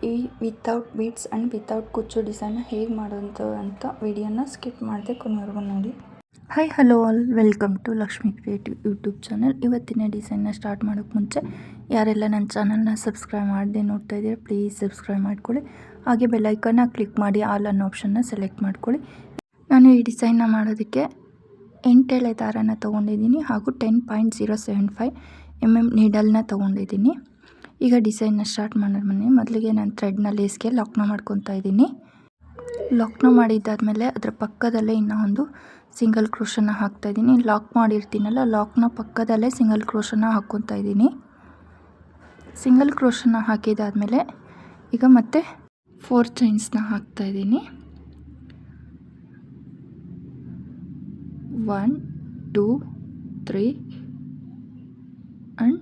ಈ without beads and without ಕುಚ್ಚು ಡಿಸೈನ್ನ ಹೇಗೆ ಮಾಡೋದು ಅಂತ ವಿಡಿಯೋನ ಸ್ಕಿಪ್ ಮಾಡದೆ ಕೊನೆವರೆಗೂ ನೋಡಿ. Hi hello all, welcome to Lakshmi creative YouTube channel. ಇವತ್ತಿನ ಡಿಸೈನ್ನ ಸ್ಟಾರ್ಟ್ ಮಾಡೋಕ್ಕೆ ಮುಂಚೆ ಯಾರೆಲ್ಲ ನನ್ನ ಚಾನಲ್ನ ಸಬ್ಸ್ಕ್ರೈಬ್ ಮಾಡದೆ ನೋಡ್ತಾ ಇದ್ದೀರಾ ಪ್ಲೀಸ್ ಸಬ್ಸ್ಕ್ರೈಬ್ ಮಾಡ್ಕೊಳ್ಳಿ. ಹಾಗೆ ಬೆಲ್ಲೈಕನ್ನ ಕ್ಲಿಕ್ ಮಾಡಿ ಆಲ್ ಅನ್ನೋ ಆಪ್ಷನ್ನ ಸೆಲೆಕ್ಟ್ ಮಾಡ್ಕೊಳ್ಳಿ. ನಾನು ಈ ಡಿಸೈನ್ನ ಮಾಡೋದಕ್ಕೆ 8 ಎಳೆ ದಾರನ ತೊಗೊಂಡಿದ್ದೀನಿ ಹಾಗೂ 10.075 mm ನೀಡಲ್ನ ತೊಗೊಂಡಿದ್ದೀನಿ. ಈಗ ಡಿಸೈನ್ನ ಸ್ಟಾರ್ಟ್ ಮಾಡೋಣ ಬನ್ನಿ. ಮೊದಲಿಗೆ ನಾನು ಥ್ರೆಡ್ನ ಲೇಸ್ಗೆ ಲಾಕ್ನ ಮಾಡ್ಕೊತಾ ಇದ್ದೀನಿ. ಲಾಕ್ನ ಮಾಡಿದ್ದಾದಮೇಲೆ ಅದರ ಪಕ್ಕದಲ್ಲೇ ಇನ್ನೂ ಒಂದು ಸಿಂಗಲ್ ಕ್ರೋಶನ ಹಾಕ್ತಾಯಿದ್ದೀನಿ. ಲಾಕ್ ಮಾಡಿರ್ತೀನಲ್ಲ, ಲಾಕ್ನ ಪಕ್ಕದಲ್ಲೇ ಸಿಂಗಲ್ ಕ್ರೋಶನ ಹಾಕ್ಕೊತಾ ಇದ್ದೀನಿ. ಸಿಂಗಲ್ ಕ್ರೋಶನ ಹಾಕಿದಾದಮೇಲೆ ಈಗ ಮತ್ತೆ 4 ಚೈನ್ಸ್ನ ಹಾಕ್ತಾಯಿದ್ದೀನಿ. 1 2 3 ಆ್ಯಂಡ್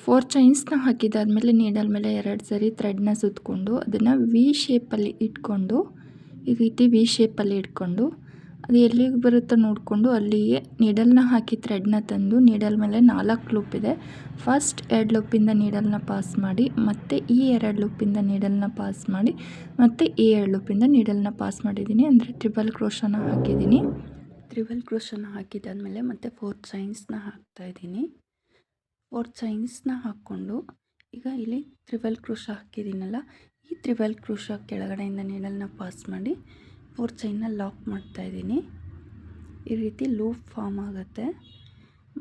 4 ಚೈನ್ಸ್ನ ಹಾಕಿದಾದಮೇಲೆ ನೀಡಲ್ ಮೇಲೆ 2 ಸರಿ ಥ್ರೆಡ್ನ ಸುತ್ತಕೊಂಡು ಅದನ್ನು ವಿ ಶೇಪಲ್ಲಿ ಇಟ್ಕೊಂಡು, ಈ ರೀತಿ ವಿ ಶೇಪಲ್ಲಿ ಇಟ್ಕೊಂಡು ಅದು ಎಲ್ಲಿಗೆ ಬರುತ್ತೋ ನೋಡಿಕೊಂಡು ಅಲ್ಲಿಗೆ ನೀಡಲ್ನ ಹಾಕಿ ಥ್ರೆಡ್ನ ತಂದು ನೀಡಲ್ ಮೇಲೆ 4 ಲೂಪ್ ಇದೆ. ಫಸ್ಟ್ 2 ಲೂಪಿಂದ ನೀಡಲ್ನ ಪಾಸ್ ಮಾಡಿ, ಮತ್ತು ಈ 2 ಲೂಪಿಂದ ನೀಡಲ್ನ ಪಾಸ್ ಮಾಡಿ, ಮತ್ತು ಈ 2 ಲೂಪಿಂದ ನೀಡಲ್ನ ಪಾಸ್ ಮಾಡಿದ್ದೀನಿ. ಅಂದರೆ ಟ್ರಿಬಲ್ ಕ್ರೋಶನ ಹಾಕಿದ್ದೀನಿ. ಟ್ರಿಬಲ್ ಕ್ರೋಶನ ಹಾಕಿದಾದಮೇಲೆ ಮತ್ತೆ 4 ಚೈನ್ಸ್ನ ಹಾಕ್ತಾಯಿದ್ದೀನಿ. 4 ಚೈನ್ಸ್ನ ಹಾಕ್ಕೊಂಡು ಈಗ ಇಲ್ಲಿ ಟ್ರಿಬಲ್ ಕ್ರೋಶ ಹಾಕಿದ್ದೀನಲ್ಲ, ಈ ಟ್ರಿಬಲ್ ಕ್ರೋಶ ಕೆಳಗಡೆಯಿಂದ ನೀಡಲ್ನ ಪಾಸ್ ಮಾಡಿ 4 ಚೈನ್ನ ಲಾಕ್ ಮಾಡ್ತಾಯಿದ್ದೀನಿ. ಈ ರೀತಿ ಲೂಪ್ ಫಾರ್ಮ್ ಆಗುತ್ತೆ.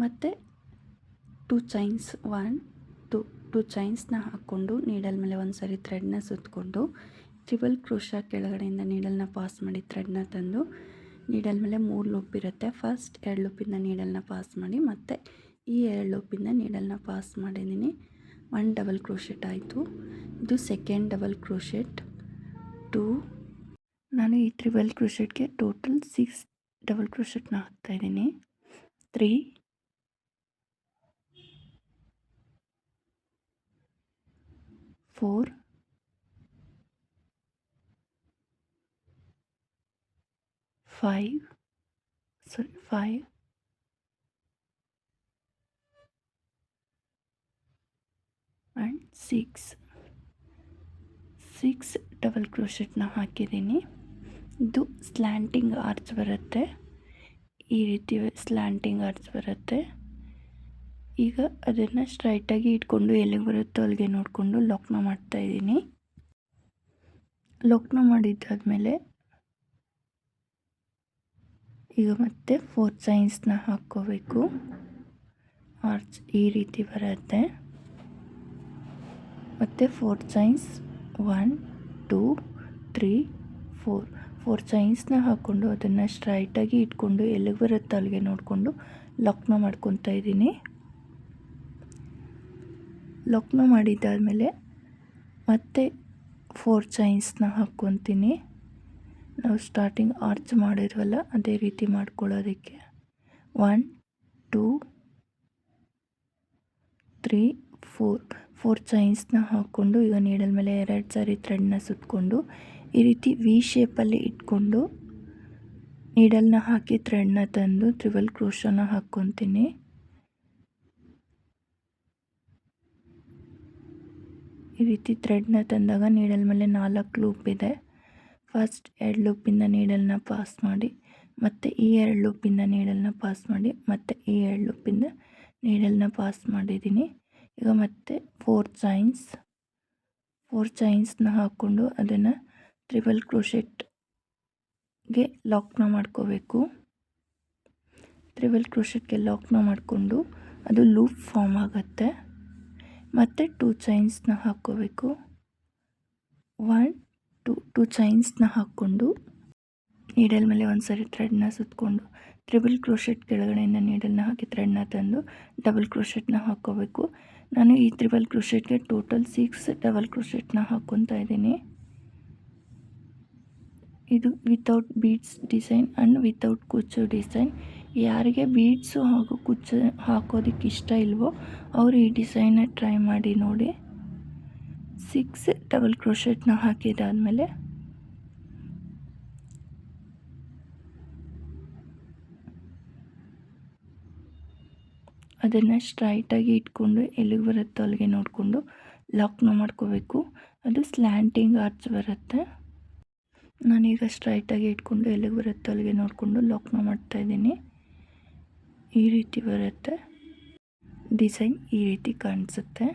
ಮತ್ತು 2 ಚೈನ್ಸ್ 1 2 ಚೈನ್ಸ್ನ ಹಾಕ್ಕೊಂಡು ನೀಡಲ್ ಮೇಲೆ ಒಂದು ಸರಿ ಥ್ರೆಡ್ನ ಸುತ್ತಕೊಂಡು ಟ್ರಿಬಲ್ ಕ್ರೋಶ ಕೆಳಗಡೆಯಿಂದ ನೀಡಲ್ನ ಪಾಸ್ ಮಾಡಿ ಥ್ರೆಡ್ನ ತಂದು ನೀಡಲ್ ಮೇಲೆ 3 ಲೂಪ್ ಇರುತ್ತೆ. ಫಸ್ಟ್ 2 ಲೂಪಿಂದ ನೀಡಲ್ನ ಪಾಸ್ ಮಾಡಿ, ಮತ್ತು ಈ 2 ಲೂಪಿಂದ ನೀಡಲ್ನ ಪಾಸ್ ಮಾಡಿದ್ದೀನಿ. 1 ಡಬಲ್ ಕ್ರೋಶೆಟ್ ಆಯಿತು. ಇದು ಸೆಕೆಂಡ್ ಡಬಲ್ ಕ್ರೋಶೆಟ್. 2 ನಾನು ಈ ಟ್ರಿಬಲ್ ಕ್ರೋಶೆಟ್ಗೆ ಟೋಟಲ್ 6 ಡಬಲ್ ಕ್ರೋಶೆಟ್ನ ಹಾಕ್ತಾಯಿದ್ದೀನಿ. 3 4 5 ಆ್ಯಂಡ್ 6 ಡಬಲ್ ಕ್ರೋಶೆಟ್ನ ಹಾಕಿದ್ದೀನಿ. ಇದು ಸ್ಲ್ಯಾಂಟಿಂಗ್ ಆರ್ಚ್ ಬರುತ್ತೆ. ಈ ರೀತಿ ಸ್ಲ್ಯಾಂಟಿಂಗ್ ಆರ್ಚ್ ಬರುತ್ತೆ. ಈಗ ಅದನ್ನು ಸ್ಟ್ರೈಟಾಗಿ ಇಟ್ಕೊಂಡು ಎಲ್ಲಿಗೆ ಬರುತ್ತೋ ಅಲ್ಲಿಗೆ ನೋಡಿಕೊಂಡು ಲಾಕ್ನ ಮಾಡ್ತಾಯಿದ್ದೀನಿ. ಲಾಕ್ನ ಮಾಡಿದ್ದಾದಮೇಲೆ ಈಗ ಮತ್ತೆ 4 ಚೈನ್ಸ್ನ ಹಾಕ್ಕೋಬೇಕು. ಆರ್ಚ್ ಈ ರೀತಿ ಬರುತ್ತೆ. ಮತ್ತು 4 ಚೈನ್ಸ್ 1 2 3 4 ಚೈನ್ಸ್ನ ಹಾಕ್ಕೊಂಡು ಅದನ್ನು ಸ್ಟ್ರೈಟಾಗಿ ಇಟ್ಕೊಂಡು ಎಲ್ಲಿಗೆ ಬರುತ್ತೋ ಅಲ್ಲಿಗೆ ನೋಡಿಕೊಂಡು ಲಾಕ್ನ ಮಾಡ್ಕೊತಾ ಇದ್ದೀನಿ. ಲಾಕ್ನ ಮಾಡಿದ್ದಾದಮೇಲೆ ಮತ್ತೆ 4 ಚೈನ್ಸ್ನ ಹಾಕ್ಕೊತೀನಿ. ನಾವು ಸ್ಟಾರ್ಟಿಂಗ್ ಆರ್ಚ್ ಮಾಡಿದ್ವಲ್ಲ ಅದೇ ರೀತಿ ಮಾಡ್ಕೊಳ್ಳೋದಕ್ಕೆ 1 2 3 4 ಚೈನ್ಸ್ನ ಹಾಕ್ಕೊಂಡು ಈಗ ನೀಡಲ್ ಮೇಲೆ 2 ಸಾರಿ ಥ್ರೆಡ್ನ ಸುತ್ತಕೊಂಡು ಈ ರೀತಿ ವಿ ಶೇಪಲ್ಲಿ ಇಟ್ಕೊಂಡು ನೀಡಲ್ನ ಹಾಕಿ ಥ್ರೆಡ್ನ ತಂದು ಟ್ರಿಬಲ್ ಕ್ರೋಶನ ಹಾಕ್ಕೊತೀನಿ. ಈ ರೀತಿ ಥ್ರೆಡ್ನ ತಂದಾಗ ನೀಡಲ್ ಮೇಲೆ 4 ಲೂಪ್ ಇದೆ. ಫಸ್ಟ್ 2 ಲೂಪಿಂದ ನೀಡಲ್ನ ಪಾಸ್ ಮಾಡಿ, ಮತ್ತು ಈ 2 ಲೂಪಿಂದ ನೀಡಲ್ನ ಪಾಸ್ ಮಾಡಿ, ಮತ್ತು ಈ 2 ಲೂಪಿಂದ ನೀಡಲ್ನ ಪಾಸ್ ಮಾಡಿದ್ದೀನಿ. ಈಗ ಮತ್ತೆ 4 ಚೈನ್ಸ್ನ ಹಾಕ್ಕೊಂಡು ಅದನ್ನು ಟ್ರಿಬಲ್ ಕ್ರೋಶೆಟ್ಗೆ ಲಾಕ್ನ ಮಾಡ್ಕೋಬೇಕು. ಟ್ರಿಬಲ್ ಕ್ರೋಶೆಟ್ಗೆ ಲಾಕ್ನ ಮಾಡಿಕೊಂಡು ಅದು ಲೂಪ್ ಫಾರ್ಮ್ ಆಗುತ್ತೆ. ಮತ್ತು 2 ಚೈನ್ಸ್ನ ಹಾಕ್ಕೋಬೇಕು. 1 2 ಚೈನ್ಸ್ನ ಹಾಕ್ಕೊಂಡು ನೀಡಲ್ ಮೇಲೆ ಒಂದು ಸರಿ ಥ್ರೆಡ್ನ ಸುತ್ತಕೊಂಡು ಟ್ರಿಬಲ್ ಕ್ರೋಶೆಟ್ ಕೆಳಗಡೆಯಿಂದ ನೀಡಲ್ನ ಹಾಕಿ ಥ್ರೆಡ್ನ ತಂದು ಡಬಲ್ ಕ್ರೋಶೆಟ್ನ ಹಾಕ್ಕೋಬೇಕು. ನಾನು ಈ ಟ್ರಿಬಲ್ ಕ್ರೋಶೆಟ್ಗೆ ಟೋಟಲ್ 6 ಡಬಲ್ ಕ್ರೋಶೆಟ್ನ ಹಾಕ್ಕೊತಾ ಇದ್ದೀನಿ. ಇದು without beads design and without ಕುಚ್ಚು ಡಿಸೈನ್. ಯಾರಿಗೆ ಬೀಡ್ಸು ಹಾಗೂ ಕುಚ್ಚು ಹಾಕೋದಕ್ಕೆ ಇಷ್ಟ ಇಲ್ವೋ ಅವರು ಈ ಡಿಸೈನ್ನ ಟ್ರೈ ಮಾಡಿ ನೋಡಿ. 6 ಡಬಲ್ ಕ್ರೋಶೆಟ್ನ ಹಾಕಿದಾದಮೇಲೆ ಅದನ್ನು ಸ್ಟ್ರೈಟಾಗಿ ಇಟ್ಕೊಂಡು ಎಲ್ಲಿಗೆ ಬರುತ್ತೋ ಅಲ್ಲಿಗೆ ನೋಡಿಕೊಂಡು ಲಾಕ್ನ ಮಾಡ್ಕೋಬೇಕು. ಅದು ಸ್ಲ್ಯಾಂಟಿಂಗ್ ಆರ್ಚ್ ಬರುತ್ತೆ. ನಾನೀಗ ಸ್ಟ್ರೈಟಾಗಿ ಇಟ್ಕೊಂಡು ಎಲ್ಲಿಗೆ ಬರುತ್ತೆ ಅಲ್ಲಿಗೆ ನೋಡಿಕೊಂಡು ಲಾಕ್ನ ಮಾಡ್ತಾಯಿದ್ದೀನಿ. ಈ ರೀತಿ ಬರುತ್ತೆ ಡಿಸೈನ್, ಈ ರೀತಿ ಕಾಣಿಸುತ್ತೆ.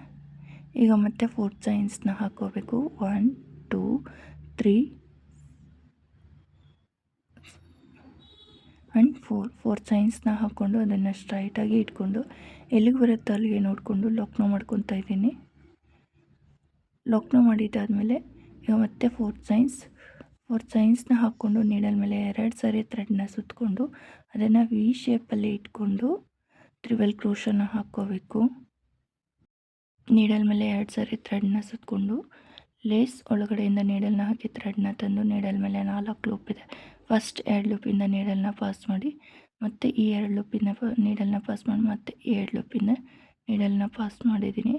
ಈಗ ಮತ್ತೆ 4 ಚೈನ್ಸ್ನ ಹಾಕೋಬೇಕು. 1 2 3 ಆ್ಯಂಡ್ 4 ಚೈನ್ಸ್ನ ಹಾಕ್ಕೊಂಡು ಅದನ್ನು ಸ್ಟ್ರೈಟಾಗಿ ಇಟ್ಕೊಂಡು ಎಲ್ಲಿಗೆ ಬರುತ್ತೋ ಅಲ್ಲಿಗೆ ನೋಡಿಕೊಂಡು ಲಾಕ್ನ ಮಾಡ್ಕೊತಾ ಇದ್ದೀನಿ. ಲಾಕ್ನ ಮಾಡಿದ್ದಾದಮೇಲೆ ಈಗ ಮತ್ತೆ 4 ಚೈನ್ಸ್ನ ಹಾಕ್ಕೊಂಡು ನೀಡಲ್ ಮೇಲೆ 2 ಸಾರಿ ಥ್ರೆಡ್ನ ಸುತ್ತಕೊಂಡು ಅದನ್ನು ವಿ ಶೇಪಲ್ಲಿ ಇಟ್ಕೊಂಡು ಟ್ರಿಬಲ್ ಕ್ರೋಶನ ಹಾಕ್ಕೋಬೇಕು. ನೀಡಲ್ ಮೇಲೆ 2 ಸಾರಿ ಥ್ರೆಡ್ನ ಸುತ್ತಕೊಂಡು ಲೇಸ್ ಒಳಗಡೆಯಿಂದ ನೀಡಲ್ನ ಹಾಕಿ ಥ್ರೆಡ್ನ ತಂದು ನೀಡಲ್ ಮೇಲೆ 4 ಲೂಪ್ ಇದೆ. ಫಸ್ಟ್ 2 ಲೂಪಿಂದ ನೀಡಲ್ನ ಪಾಸ್ ಮಾಡಿ ಮತ್ತು ಈ 2 ಲೂಪಿಂದ ನೀಡಲ್ನ ಪಾಸ್ ಮಾಡಿ ಮತ್ತು 2 ಲೂಪಿಂದ ನೀಡಲ್ನ ಪಾಸ್ ಮಾಡಿದ್ದೀನಿ.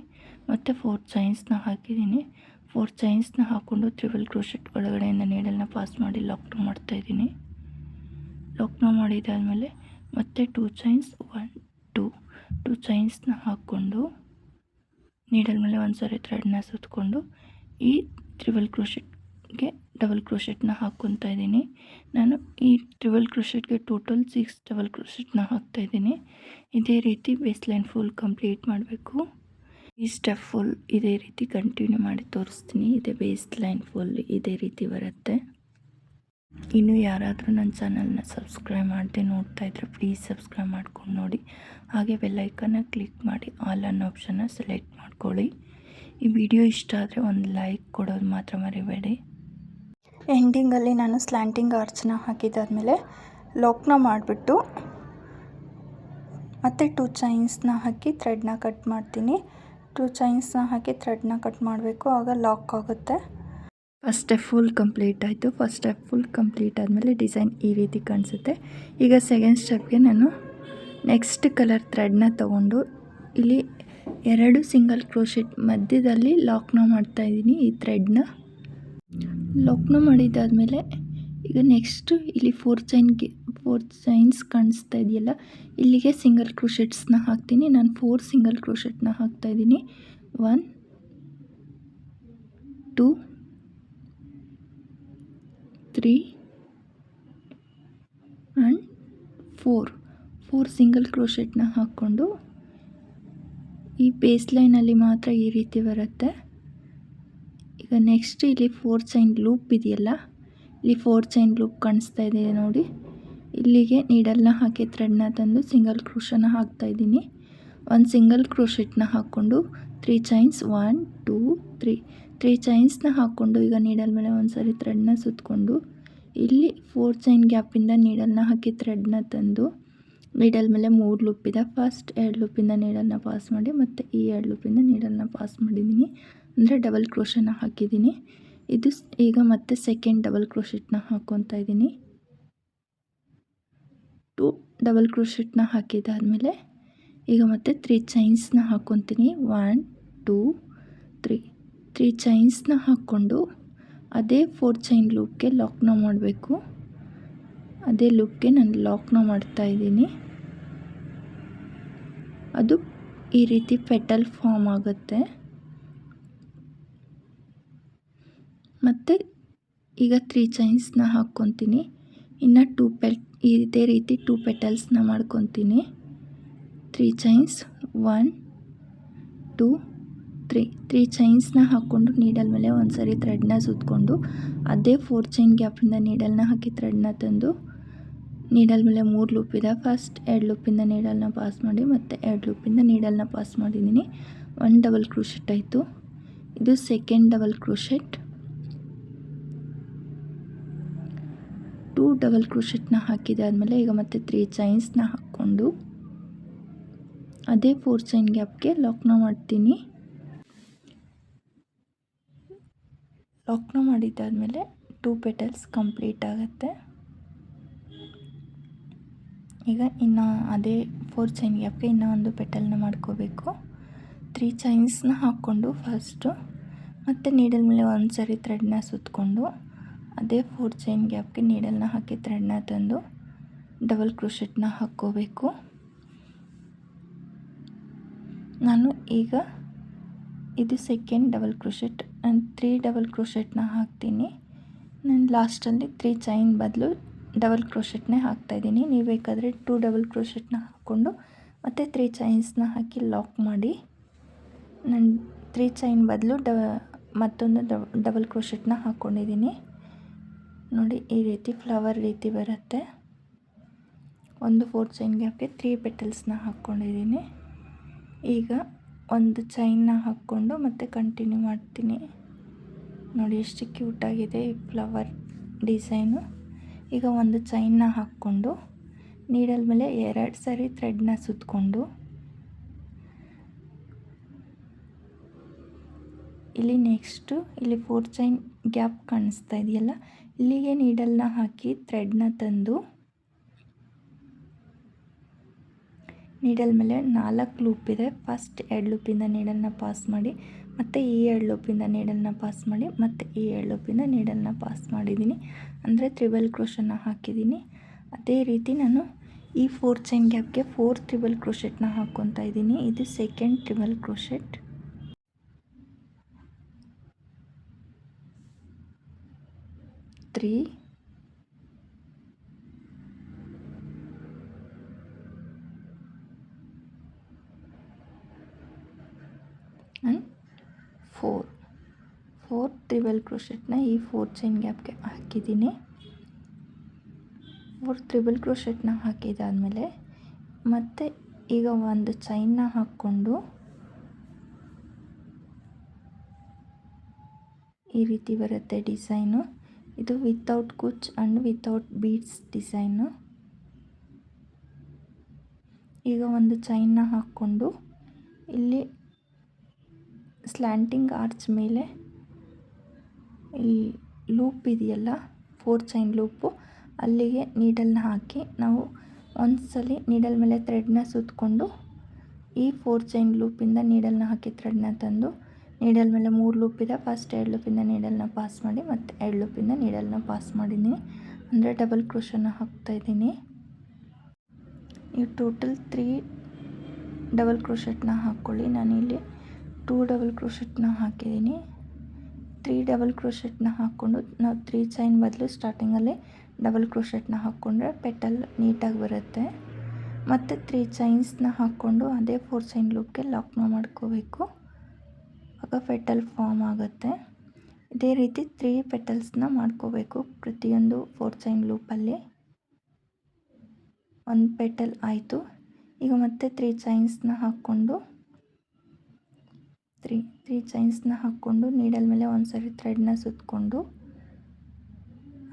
ಮತ್ತು 4 ಚೈನ್ಸ್ನ ಹಾಕಿದ್ದೀನಿ. 4 ಚೈನ್ಸ್ನ ಹಾಕ್ಕೊಂಡು ಟ್ರಿಬಲ್ ಕ್ರೋಶೆಟ್ ಒಳಗಡೆಯಿಂದ ನೀಡಲ್ನ ಪಾಸ್ ಮಾಡಿ ಲಾಕ್ನ ಮಾಡ್ತಾಯಿದ್ದೀನಿ. ಲಾಕ್ನ ಮಾಡಿದಾದಮೇಲೆ ಮತ್ತೆ 2 ಚೈನ್ಸ್ 1 2 ಚೈನ್ಸ್ನ ಹಾಕ್ಕೊಂಡು ನೀಡಲ್ ಮೇಲೆ 1 ಸಾರಿ ಥ್ರೆಡ್ನ ಸುತ್ತಕೊಂಡು ಈ ಟ್ರಿಬಲ್ ಕ್ರೋಶೆಟ್ಗೆ ಡಬಲ್ ಕ್ರೋಶೆಟ್ನ ಹಾಕ್ಕೊತಾ ಇದ್ದೀನಿ. ನಾನು ಈ ಟ್ರಿಬಲ್ ಕ್ರೋಶೆಟ್ಗೆ ಟೋಟಲ್ 6 ಡಬಲ್ ಕ್ರೋಶೆಟ್ನ ಹಾಕ್ತಾಯಿದ್ದೀನಿ. ಇದೇ ರೀತಿ ಬೇಸ್ ಲೈನ್ ಫುಲ್ ಕಂಪ್ಲೀಟ್ ಮಾಡಬೇಕು. ಈ ಸ್ಟೆಪ್ ಫುಲ್ ಇದೇ ರೀತಿ ಕಂಟಿನ್ಯೂ ಮಾಡಿ ತೋರಿಸ್ತೀನಿ. ಇದೇ ಬೇಸ್ ಲೈನ್ ಫುಲ್ ಇದೇ ರೀತಿ ಬರುತ್ತೆ. ಇನ್ನು ಯಾರಾದರೂ ನನ್ನ ಚಾನಲ್ನ ಸಬ್ಸ್ಕ್ರೈಬ್ ಮಾಡದೆ ನೋಡ್ತಾ ಇದ್ದರೆ ಪ್ಲೀಸ್ ಸಬ್ಸ್ಕ್ರೈಬ್ ಮಾಡ್ಕೊಂಡು ನೋಡಿ. ಹಾಗೆ ಬೆಲ್ಲೈಕನ್ನ ಕ್ಲಿಕ್ ಮಾಡಿ ಆಲ್ ಅನ್ನೋ ಆಪ್ಷನ್ನ ಸೆಲೆಕ್ಟ್ ಮಾಡ್ಕೊಳ್ಳಿ. ಈ ವಿಡಿಯೋ ಇಷ್ಟ ಆದರೆ ಒಂದು ಲೈಕ್ ಕೊಡೋದು ಮಾತ್ರ ಮರಿಬೇಡಿ. ಎಂಡಿಂಗಲ್ಲಿ ನಾನು ಸ್ಲ್ಯಾಂಟಿಂಗ್ ಆರ್ಚ್ನ ಹಾಕಿದಾದ್ಮೇಲೆ ಲಾಕ್ನ ಮಾಡಿಬಿಟ್ಟು ಮತ್ತು 2 ಚೈನ್ಸ್ನ ಹಾಕಿ ಥ್ರೆಡ್ನ ಕಟ್ ಮಾಡ್ತೀನಿ. 2 ಚೈನ್ಸ್ನ ಹಾಕಿ ಥ್ರೆಡ್ನ ಕಟ್ ಮಾಡಬೇಕು, ಆಗ ಲಾಕ್ ಆಗುತ್ತೆ. ಫಸ್ಟ್ ಸ್ಟೆಪ್ ಫುಲ್ ಕಂಪ್ಲೀಟ್ ಆಯಿತು. ಫಸ್ಟ್ ಸ್ಟೆಪ್ ಫುಲ್ ಕಂಪ್ಲೀಟ್ ಆದಮೇಲೆ ಡಿಸೈನ್ ಈ ರೀತಿ ಕಾಣಿಸುತ್ತೆ. ಈಗ ಸೆಕೆಂಡ್ ಸ್ಟೆಪ್ಗೆ ನಾನು ನೆಕ್ಸ್ಟ್ ಕಲರ್ ಥ್ರೆಡ್ನ ತೊಗೊಂಡು ಇಲ್ಲಿ 2 ಸಿಂಗಲ್ ಕ್ರೋಶೆಟ್ ಮಧ್ಯದಲ್ಲಿ ಲಾಕ್ನ ಮಾಡ್ತಾಯಿದ್ದೀನಿ. ಈ ಥ್ರೆಡ್ನ ಲಾಕ್ನ ಮಾಡಿದ್ದಾದಮೇಲೆ ಈಗ ನೆಕ್ಸ್ಟು ಇಲ್ಲಿ 4 ಚೈನ್ಸ್ ಕಾಣಿಸ್ತಾ ಇದೆಯಲ್ಲ, ಇಲ್ಲಿಗೆ ಸಿಂಗಲ್ ಕ್ರೋಶೆಟ್ಸ್ನ ಹಾಕ್ತೀನಿ. ನಾನು 4 ಸಿಂಗಲ್ ಕ್ರೋಶೆಟ್ನ ಹಾಕ್ತಾಯಿದ್ದೀನಿ. 1 2 3 ಆ್ಯಂಡ್ 4 ಸಿಂಗಲ್ ಕ್ರೋಶೆಟ್ನ ಹಾಕ್ಕೊಂಡು ಈ ಬೇಸ್ ಲೈನಲ್ಲಿ ಮಾತ್ರ ಈ ರೀತಿ ಬರುತ್ತೆ. ಈಗ ನೆಕ್ಸ್ಟ್ ಇಲ್ಲಿ 4 ಚೈನ್ ಲೂಪ್ ಇದೆಯಲ್ಲ, ಇಲ್ಲಿ 4 ಚೈನ್ ಲೂಪ್ ಕಾಣಿಸ್ತಾ ಇದೆ ನೋಡಿ, ಇಲ್ಲಿಗೆ ನೀಡಲ್ನ ಹಾಕಿ ಥ್ರೆಡ್ನ ತಂದು ಸಿಂಗಲ್ ಕ್ರೋಶನ ಹಾಕ್ತಾಯಿದ್ದೀನಿ. 1 ಸಿಂಗಲ್ ಕ್ರೋಶೆಟ್ನ ಹಾಕ್ಕೊಂಡು 3 ಚೈನ್ಸ್ 1 2 3 ಚೈನ್ಸ್ನ ಹಾಕ್ಕೊಂಡು ಈಗ ನೀಡಲ್ ಮೇಲೆ 1 ಸಾರಿ ಥ್ರೆಡ್ನ ಸುತ್ತಕೊಂಡು ಇಲ್ಲಿ 4 ಚೈನ್ ಗ್ಯಾಪಿಂದ ನೀಡಲ್ನ ಹಾಕಿ ಥ್ರೆಡ್ನ ತಂದು ನೀಡಲ್ ಮೇಲೆ 3 ಲೂಪ್ ಇದೆ. ಫಸ್ಟ್ 2 ಲೂಪಿಂದ ನೀಡಲ್ನ ಪಾಸ್ ಮಾಡಿ ಮತ್ತು ಈ 2 ಲೂಪಿಂದ ನೀಡಲ್ನ ಪಾಸ್ ಮಾಡಿದ್ದೀನಿ, ಅಂದರೆ ಡಬಲ್ ಕ್ರೋಶನ ಹಾಕಿದ್ದೀನಿ. ಇದು ಈಗ ಮತ್ತೆ ಸೆಕೆಂಡ್ ಡಬಲ್ ಕ್ರೋಶೆಟ್ನ ಹಾಕ್ಕೊತಾ ಇದ್ದೀನಿ. 2 ಡಬಲ್ ಕ್ರೋಶೆಟ್ನ ಹಾಕಿದ್ದಾದಮೇಲೆ ಈಗ ಮತ್ತೆ 3 ಚೈನ್ಸ್ನ ಹಾಕ್ಕೊತೀನಿ. 1 2 3 ಚೈನ್ಸ್ನ ಹಾಕ್ಕೊಂಡು ಅದೇ 4 ಚೈನ್ ಲೂಪ್ಗೆ ಲಾಕ್ನ ಮಾಡಬೇಕು. ಅದೇ ಲೂಪ್ಗೆ ನಾನು ಲಾಕ್ನ ಮಾಡ್ತಾಯಿದ್ದೀನಿ. ಅದು ಈ ರೀತಿ ಪೆಟಲ್ ಫಾರ್ಮ್ ಆಗುತ್ತೆ. ಮತ್ತು ಈಗ 3 ಚೈನ್ಸ್ನ ಹಾಕ್ಕೊತೀನಿ. ಇನ್ನು ಇದೇ ರೀತಿ 2 ಪೆಟಲ್ಸ್ನ ಮಾಡ್ಕೊತೀನಿ. 3 ಚೈನ್ಸ್ 1 2 3 ಚೈನ್ಸ್ನ ಹಾಕ್ಕೊಂಡು ನೀಡಲ್ ಮೇಲೆ 1 ಸಾರಿ ಥ್ರೆಡ್ನ ಸುತ್ತಕೊಂಡು ಅದೇ 4 ಚೈನ್ ಗ್ಯಾಪಿಂದ ನೀಡಲ್ನ ಹಾಕಿ ಥ್ರೆಡ್ನ ತಂದು ನೀಡಲ್ ಮೇಲೆ 3 ಲೂಪ್ ಇದೆ. ಫಸ್ಟ್ 2 ಲೂಪಿಂದ ನೀಡಲ್ನ ಪಾಸ್ ಮಾಡಿ ಮತ್ತು 2 ಲೂಪಿಂದ ನೀಡಲ್ನ ಪಾಸ್ ಮಾಡಿದ್ದೀನಿ. 1 ಡಬಲ್ ಕ್ರೋಶೆಟ್ ಆಯಿತು. ಇದು ಸೆಕೆಂಡ್ ಡಬಲ್ ಕ್ರೋಶೆಟ್. 2 ಡಬಲ್ ಕ್ರೋಶೆಟ್ನ ಹಾಕಿದಾದಮೇಲೆ ಈಗ ಮತ್ತೆ 3 ಚೈನ್ಸ್ನ ಹಾಕ್ಕೊಂಡು ಅದೇ 4 ಚೈನ್ ಗ್ಯಾಪ್ಗೆ ಲಾಕ್ನ ಮಾಡ್ತೀನಿ. ಲಾಕ್ನ ಮಾಡಿದ್ದಾದಮೇಲೆ 2 ಪೆಟಲ್ಸ್ ಕಂಪ್ಲೀಟ್ ಆಗುತ್ತೆ. ಈಗ ಇನ್ನು ಅದೇ 4 ಚೈನ್ ಗ್ಯಾಪ್ಗೆ ಇನ್ನೂ ಒಂದು ಪೆಟಲ್ನ ಮಾಡ್ಕೋಬೇಕು. 3 ಚೈನ್ಸ್ನ ಹಾಕ್ಕೊಂಡು ಫಸ್ಟು ಮತ್ತು ನೀಡಲ್ ಮೇಲೆ 1 ಸಾರಿ ಥ್ರೆಡ್ನ ಸುತ್ತಕೊಂಡು ಅದೇ 4 ಚೈನ್ ಗ್ಯಾಪ್ಗೆ ನೀಡಲ್ನ ಹಾಕಿ ಥ್ರೆಡ್ನ ತಂದು ಡಬಲ್ ಕ್ರೋಶೆಟ್ನ ಹಾಕ್ಕೋಬೇಕು. ನಾನು ಈಗ ಇದು ಸೆಕೆಂಡ್ ಡಬಲ್ ಕ್ರೋಶೆಟ್. ನಾನು 3 ಡಬಲ್ ಕ್ರೋಶೆಟ್ನ ಹಾಕ್ತೀನಿ. ನಾನು ಲಾಸ್ಟಲ್ಲಿ 3 ಚೈನ್ ಬದಲು ಡಬಲ್ ಕ್ರೋಶೆಟ್ನೇ ಹಾಕ್ತಾಯಿದ್ದೀನಿ. ನೀವು ಬೇಕಾದರೆ 2 ಡಬಲ್ ಕ್ರೋಶೆಟ್ನ ಹಾಕ್ಕೊಂಡು ಮತ್ತು 3 ಚೈನ್ಸ್ನ ಹಾಕಿ ಲಾಕ್ ಮಾಡಿ. ನಾನು 3 ಚೈನ್ ಬದಲು ಮತ್ತೊಂದು ಡಬಲ್ ಕ್ರೋಶೆಟ್ನ ಹಾಕ್ಕೊಂಡಿದ್ದೀನಿ. ನೋಡಿ, ಈ ರೀತಿ ಫ್ಲವರ್ ರೀತಿ ಬರುತ್ತೆ. ಒಂದು 4 ಚೈನ್ ಗ್ಯಾಪ್ಗೆ 3 ಪೆಟಲ್ಸ್ನ ಹಾಕ್ಕೊಂಡಿದ್ದೀನಿ. ಈಗ ಒಂದು ಚೈನ್ನ ಹಾಕ್ಕೊಂಡು ಮತ್ತೆ ಕಂಟಿನ್ಯೂ ಮಾಡ್ತೀನಿ. ನೋಡಿ ಎಷ್ಟು ಕ್ಯೂಟಾಗಿದೆ ಈ ಫ್ಲವರ್ ಡಿಸೈನು. ಈಗ ಒಂದು ಚೈನ್ನ ಹಾಕ್ಕೊಂಡು ನೀಡಲ್ ಮೇಲೆ 2 ಸರಿ ಥ್ರೆಡ್ನ ಸುತ್ತಕೊಂಡು ಇಲ್ಲಿ ನೆಕ್ಸ್ಟು ಇಲ್ಲಿ 4 ಚೈನ್ ಗ್ಯಾಪ್ ಕಾಣಿಸ್ತಾ ಇದೆಯಲ್ಲ, ಇಲ್ಲಿಗೆ ನೀಡಲ್ನ ಹಾಕಿ ಥ್ರೆಡ್ನ ತಂದು ನೀಡಲ್ ಮೇಲೆ 4 ಲೂಪ್ ಇದೆ. ಫಸ್ಟ್ 2 ಲೂಪಿಂದ ನೀಡಲ್ನ ಪಾಸ್ ಮಾಡಿ, ಮತ್ತು ಈ 2 ಲೂಪಿಂದ ನೀಡಲ್ನ ಪಾಸ್ ಮಾಡಿ, ಮತ್ತು ಈ 2 ಲೂಪಿಂದ ನೀಡಲ್ನ ಪಾಸ್ ಮಾಡಿದ್ದೀನಿ. ಅಂದರೆ ತ್ರಿಬಲ್ ಕ್ರೋಶನ ಹಾಕಿದ್ದೀನಿ. ಅದೇ ರೀತಿ ನಾನು ಈ 4 ಚೈನ್ ಗ್ಯಾಪ್ಗೆ 4 ತ್ರಿಬಲ್ ಕ್ರೋಶೆಟ್ನ ಹಾಕ್ಕೊತಾ ಇದ್ದೀನಿ. ಇದು second triple crochet. 3 and 4 triple ಕ್ರೋಶೆಟ್ನ ಈ 4 ಚೈನ್ ಗ್ಯಾಪ್ಗೆ ಹಾಕಿದ್ದೀನಿ. 4 ತ್ರಿಬಲ್ ಕ್ರೋಶೆಟ್ನ ಹಾಕಿದಾದಮೇಲೆ ಮತ್ತೆ ಈಗ ಒಂದು ಚೈನ್ನ ಹಾಕ್ಕೊಂಡು ಈ ರೀತಿ ಬರುತ್ತೆ ಡಿಸೈನು. ಇದು ವಿತೌಟ್ ಕುಚ್ ಆ್ಯಂಡ್ ವಿತೌಟ್ ಬೀಡ್ಸ್ ಡಿಸೈನು. ಈಗ ಒಂದು ಚೈನ್ನ ಹಾಕ್ಕೊಂಡು ಇಲ್ಲಿ ಸ್ಲ್ಯಾಂಟಿಂಗ್ ಆರ್ಚ್ ಮೇಲೆ ಇಲ್ಲಿ ಲೂಪ್ ಇದೆಯಲ್ಲ, 4 ಚೈನ್ ಲೂಪು, ಅಲ್ಲಿಗೆ ನೀಡಲ್ನ ಹಾಕಿ ನಾವು ಒಂದ್ಸಲಿ ನೀಡಲ್ ಮೇಲೆ ಥ್ರೆಡ್ನ ಸುತ್ತಕೊಂಡು ಈ 4 ಚೈನ್ ಲೂಪಿಂದ ನೀಡಲ್ನ ಹಾಕಿ ಥ್ರೆಡ್ನ ತಂದು ನೀಡಲ್ ಮೇಲೆ 3 ಲೂಪ್ ಇದೆ. ಫಸ್ಟ್ 2 ಲೂಪಿಂದ ನೀಡಲ್ನ ಪಾಸ್ ಮಾಡಿ, ಮತ್ತು 2 ಲೂಪಿಂದ ನೀಡಲ್ನ ಪಾಸ್ ಮಾಡಿದ್ದೀನಿ. ಅಂದರೆ ಡಬಲ್ ಕ್ರೋಶನ ಹಾಕ್ತಾಯಿದ್ದೀನಿ. ನೀವು ಟೋಟಲ್ 3 ಡಬಲ್ ಕ್ರೋಶೆಟ್ನ ಹಾಕ್ಕೊಳ್ಳಿ. ನಾನಿಲ್ಲಿ 2 ಡಬಲ್ ಕ್ರೋಶೆಟ್ನ ಹಾಕಿದ್ದೀನಿ. 3 ಡಬಲ್ ಕ್ರೋಶೆಟ್ನ ಹಾಕ್ಕೊಂಡು ನಾವು 3 ಚೈನ್ ಬದಲು ಸ್ಟಾರ್ಟಿಂಗಲ್ಲಿ ಡಬಲ್ ಕ್ರೋಶೆಟ್ನ ಹಾಕ್ಕೊಂಡ್ರೆ ಪೆಟಲ್ ನೀಟಾಗಿ ಬರುತ್ತೆ. ಮತ್ತು 3 ಚೈನ್ಸ್ನ ಹಾಕ್ಕೊಂಡು ಅದೇ 4 ಚೈನ್ ಲೂಪ್ಗೆ ಲಾಕ್ನ ಮಾಡ್ಕೋಬೇಕು. ಆಗ ಪೆಟಲ್ ಫಾರ್ಮ್ ಆಗುತ್ತೆ. ಇದೇ ರೀತಿ 3 ಪೆಟಲ್ಸ್ನ ಮಾಡ್ಕೋಬೇಕು ಪ್ರತಿಯೊಂದು 4 ಚೈನ್ ಲೂಪಲ್ಲಿ. ಒಂದು ಪೆಟಲ್ ಆಯಿತು. ಈಗ ಮತ್ತೆ 3 ಚೈನ್ಸ್ನ ಹಾಕ್ಕೊಂಡು 3 ಚೈನ್ಸ್ನ ಹಾಕ್ಕೊಂಡು ನೀಡಲ್ ಮೇಲೆ ಒಂದು ಸರಿ ಥ್ರೆಡ್ನ ಸುತ್ತಕೊಂಡು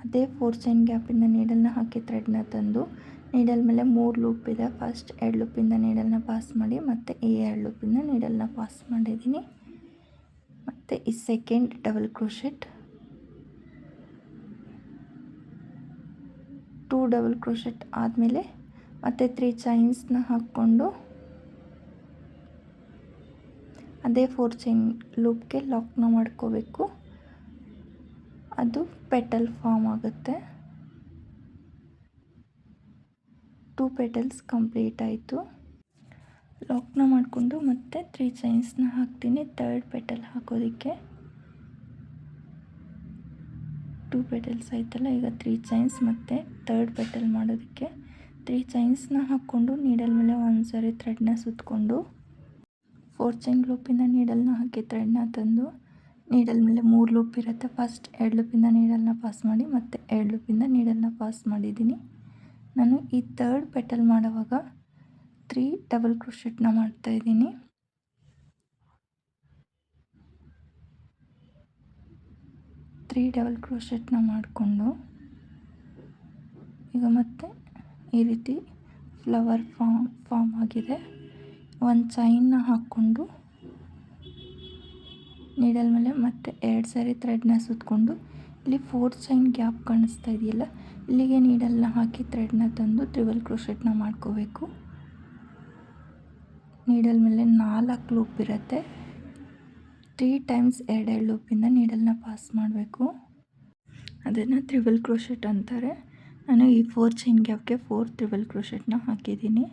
ಅದೇ 4 ಚೈನ್ ಗ್ಯಾಪಿಂದ ನೀಡಲ್ನ ಹಾಕಿ ಥ್ರೆಡ್ನ ತಂದು ನೀಡಲ್ ಮೇಲೆ 3 ಲೂಪ್ ಇದೆ. ಫಸ್ಟ್ 2 ಲೂಪಿಂದ ನೀಡಲ್ನ ಪಾಸ್ ಮಾಡಿ, ಮತ್ತು ಈ 2 ಲೂಪಿಂದ ನೀಡಲ್ನ ಪಾಸ್ ಮಾಡಿದ್ದೀನಿ. ಮತ್ತು ಈ second double crochet 2 double crochet ಆದಮೇಲೆ ಮತ್ತು 3 ಚೈನ್ಸ್ನ ಹಾಕ್ಕೊಂಡು ಅದೇ 4 ಚೈನ್ ಲೂಪ್ಗೆ ಲಾಕ್ನ ಮಾಡ್ಕೋಬೇಕು. ಅದು ಪೆಟಲ್ ಫಾರ್ಮ್ ಆಗುತ್ತೆ. 2 ಪೆಟಲ್ಸ್ ಕಂಪ್ಲೀಟ್ ಆಯಿತು. ಲಾಕ್ನ ಮಾಡಿಕೊಂಡು ಮತ್ತೆ 3 ಚೈನ್ಸ್ನ ಹಾಕ್ತೀನಿ ಥರ್ಡ್ ಪೆಟಲ್ ಹಾಕೋದಕ್ಕೆ. 2 ಪೆಟಲ್ಸ್ ಆಯ್ತಲ್ಲ, ಈಗ 3 ಚೈನ್ಸ್ ಮತ್ತು ಥರ್ಡ್ ಪೆಟಲ್ ಮಾಡೋದಕ್ಕೆ 3 ಚೈನ್ಸ್ನ ಹಾಕ್ಕೊಂಡು ನೀಡಲ್ ಮೇಲೆ ಒಂದು ಸಾರಿ ಥ್ರೆಡ್ನ ಸುತ್ತಕೊಂಡು 4 ಚೈನ್ ಲೂಪಿಂದ ನೀಡಲ್ನ ಹಾಕಿ ಥ್ರೆಡ್ನ ತಂದು ನೀಡಲ್ ಮೇಲೆ 3 ಲೂಪ್ ಇರುತ್ತೆ. ಫಸ್ಟ್ 2 ಲೂಪಿಂದ ನೀಡಲ್ನ ಪಾಸ್ ಮಾಡಿ, ಮತ್ತು 2 ಲೂಪಿಂದ ನೀಡಲ್ನ ಪಾಸ್ ಮಾಡಿದ್ದೀನಿ. ನಾನು ಈ ಥರ್ಡ್ ಪೆಟಲ್ ಮಾಡುವಾಗ 3 ಡಬಲ್ ಕ್ರೋಶೆಟ್ನ ಮಾಡ್ತಾಯಿದ್ದೀನಿ. 3 ಡಬಲ್ ಕ್ರೋಶೆಟ್ನ ಮಾಡಿಕೊಂಡು ಈಗ ಮತ್ತೆ ಈ ರೀತಿ ಫ್ಲವರ್ ಫಾರ್ಮ್ ಆಗಿದೆ. ಒಂದು ಚೈನ್ನ ಹಾಕ್ಕೊಂಡು ನೀಡಲ್ ಮೇಲೆ ಮತ್ತೆ 2 ಸಾರಿ ಥ್ರೆಡ್ನ ಸುತ್ತಕೊಂಡು ಇಲ್ಲಿ 4 ಚೈನ್ ಗ್ಯಾಪ್ ಕಾಣಿಸ್ತಾ ಇದೆಯಲ್ಲ, ಇಲ್ಲಿಗೆ ನೀಡಲ್ನ ಹಾಕಿ ಥ್ರೆಡ್ನ ತಂದು ತ್ರಿಬಲ್ ಕ್ರೋಶೆಟ್ನ ಮಾಡ್ಕೋಬೇಕು. ನೀಡಲ್ ಮೇಲೆ 4 ಲೂಪ್ ಇರುತ್ತೆ. 3 ಟೈಮ್ಸ್ 2 ಲೂಪಿಂದ ನೀಡಲ್ನ ಪಾಸ್ ಮಾಡಬೇಕು. ಅದನ್ನು ತ್ರಿಬಲ್ ಕ್ರೋಶೆಟ್ ಅಂತಾರೆ. ನಾನು ಈ 4 ಚೈನ್ ಗ್ಯಾಪ್ಗೆ 4 ತ್ರಿಬಲ್ ಕ್ರೋಶೆಟ್ನ ಹಾಕಿದ್ದೀನಿ.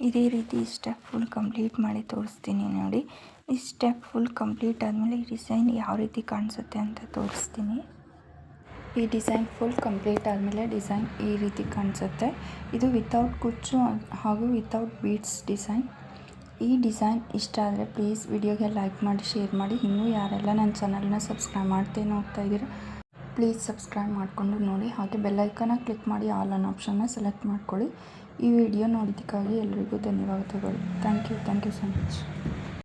ಇದೇ ರೀತಿ ಸ್ಟೆಪ್ ಫುಲ್ ಕಂಪ್ಲೀಟ್ ಮಾಡಿ ತೋರಿಸ್ತೀನಿ ನೋಡಿ. ಈ ಸ್ಟೆಪ್ ಫುಲ್ ಕಂಪ್ಲೀಟ್ ಆದಮೇಲೆ ಈ ಡಿಸೈನ್ ಯಾವ ರೀತಿ ಕಾಣಿಸುತ್ತೆ ಅಂತ ತೋರಿಸ್ತೀನಿ. ಈ ಡಿಸೈನ್ ಫುಲ್ ಕಂಪ್ಲೀಟ್ ಆದಮೇಲೆ ಡಿಸೈನ್ ಈ ರೀತಿ ಕಾಣಿಸುತ್ತೆ. ಇದು ವಿತೌಟ್ ಕುಚ್ಚು ಹಾಗೂ ವಿತೌಟ್ ಬೀಡ್ಸ್ ಡಿಸೈನ್. ಈ ಡಿಸೈನ್ ಇಷ್ಟ ಆದರೆ ಪ್ಲೀಸ್ ವಿಡಿಯೋಗೆ ಲೈಕ್ ಮಾಡಿ, ಶೇರ್ ಮಾಡಿ. ಇನ್ನೂ ಯಾರೆಲ್ಲ ನನ್ನ ಚಾನಲ್ನ ಸಬ್ಸ್ಕ್ರೈಬ್ ಮಾಡ್ತೇ ನೋಡ್ತಾ ಇದ್ದೀರಾ ಪ್ಲೀಸ್ ಸಬ್ಸ್ಕ್ರೈಬ್ ಮಾಡಿಕೊಂಡು ನೋಡಿ. ಹಾಗೆ ಬೆಲ್ಲೈಕನ್ನ ಕ್ಲಿಕ್ ಮಾಡಿ ಆಲ್ ಅನ್ನೋ ಆಪ್ಷನ್ನ ಸೆಲೆಕ್ಟ್ ಮಾಡ್ಕೊಳ್ಳಿ. ಈ ವಿಡಿಯೋ ನೋಡಿದ್ದಕ್ಕಾಗಿ ಎಲ್ಲರಿಗೂ ಧನ್ಯವಾದಗಳು. Thank you so much.